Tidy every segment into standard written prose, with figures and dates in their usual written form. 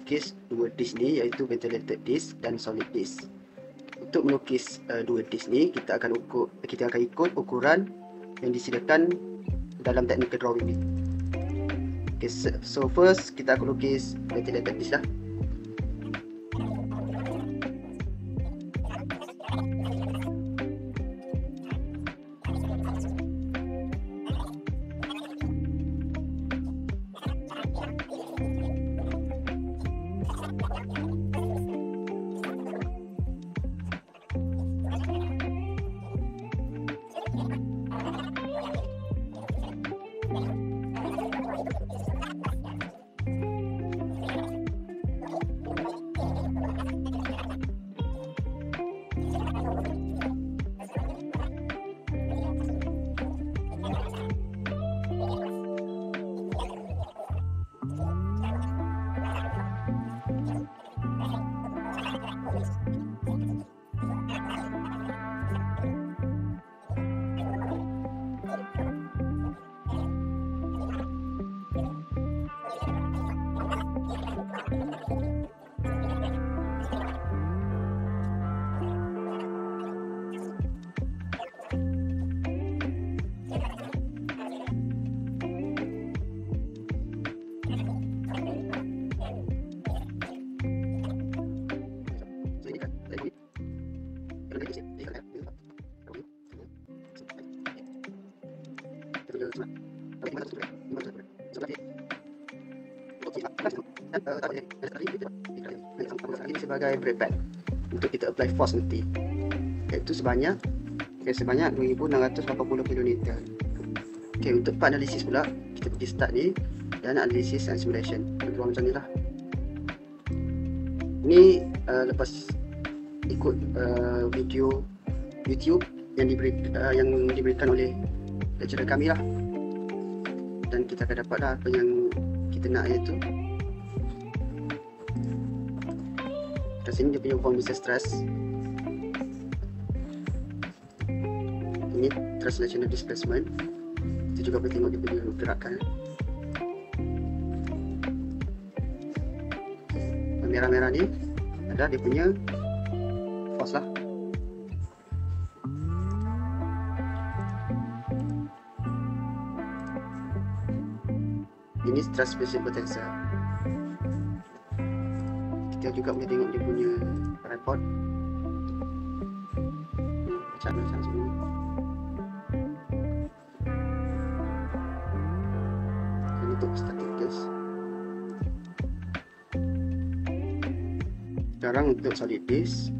melukis dua disk ni, iaitu ventilated disk dan solid disk. Untuk melukis dua disk ni, kita akan ikut ukuran yang disediakan dalam technical drawing ni. Okay, so first kita akan lukis ventilated disk lah. Sebagai brake pad untuk kita apply force nanti, iaitu sebanyak 2680 kN. Okay, untuk part analisis pula, kita pergi start ni dan analisis and simulation. Macam ni lah. Ni lepas ikut video YouTube yang diberikan oleh lecturer kami lah, dan kita akan dapat lah apa yang kita nak, iaitu kat sini dia punya form bisa stress. Ini translational displacement. Kita juga boleh tengok dia punya gerakan. Merah-merah ni ada dia punya force lah. Ini stress special potential. Kita juga boleh tengok dia punya report. Macam semua. Ini untuk static test. Sekarang untuk solid disk.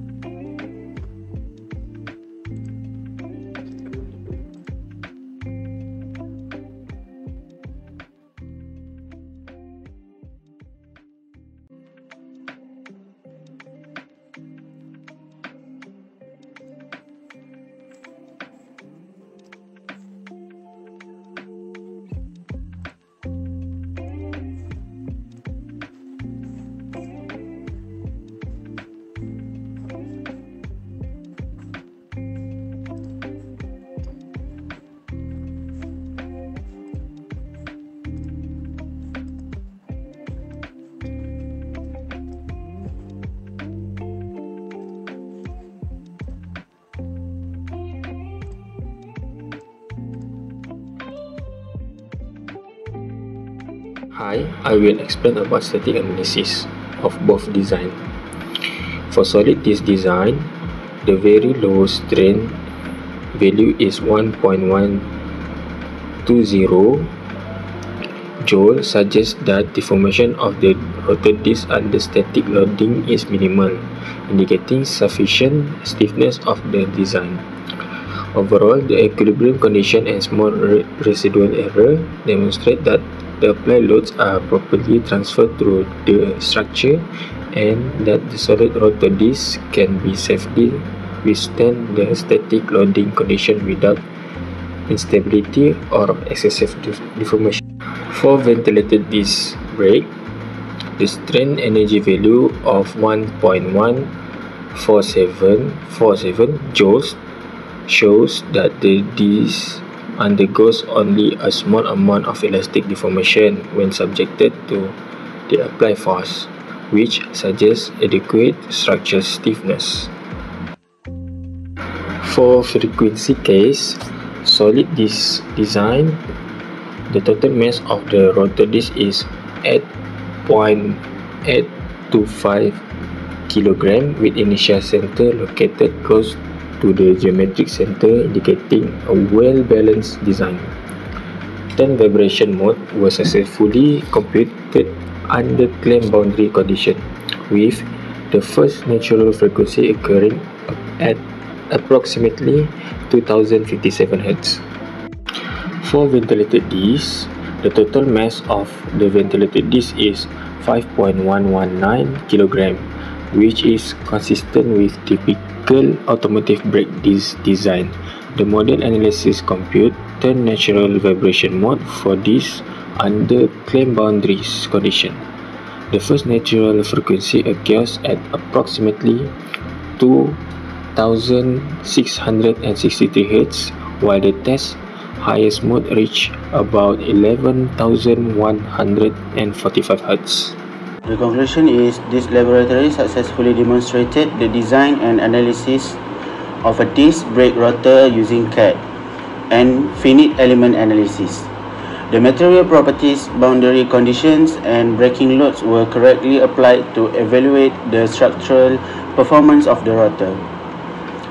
Hi, I will explain about static analysis of both design. For solid disk design, the very low strain value is 1.120 joule, suggests that deformation of the rotor disk under static loading is minimal, indicating sufficient stiffness of the design. Overall, the equilibrium condition and small residual error demonstrate that the applied loads are properly transferred through the structure and that the solid rotor disc can be safely withstand the static loading condition without instability or excessive deformation. For ventilated disc brake, the strain energy value of 1.14747 joules shows that the disc undergoes only a small amount of elastic deformation when subjected to the applied force. which suggests adequate structural stiffness. For frequency case, solid disc design, the total mass of the rotor disc is 8.825 kg with initial center located close to the geometric center, indicating a well-balanced design. 10 vibration mode were successfully computed under clamp boundary condition, with the first natural frequency occurring at approximately 2057 Hz. For ventilated disc, the total mass of the ventilated disc is 5.119 kg, which is consistent with typical automotive brake disc design. The model analysis compute 10 natural vibration mode for disc under clamp boundaries condition. The first natural frequency occurs at approximately 2,663 Hz, while the test highest mode reached about 11,145 Hz. The conclusion is this laboratory successfully demonstrated the design and analysis of a disc brake rotor using CAD and finite element analysis. The material properties, boundary conditions, and braking loads were correctly applied to evaluate the structural performance of the rotor.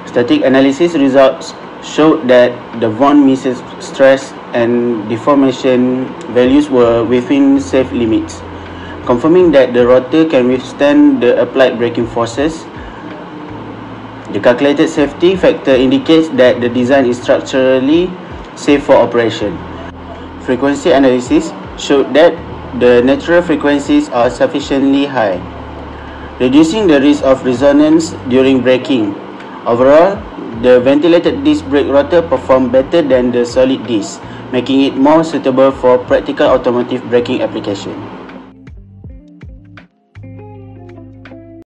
Static analysis results showed that the von Mises stress and deformation values were within safe limits, confirming that the rotor can withstand the applied braking forces. The calculated safety factor indicates that the design is structurally safe for operation. Frequency analysis showed that the natural frequencies are sufficiently high, reducing the risk of resonance during braking. Overall, the ventilated disc brake rotor performed better than the solid disc, making it more suitable for practical automotive braking application.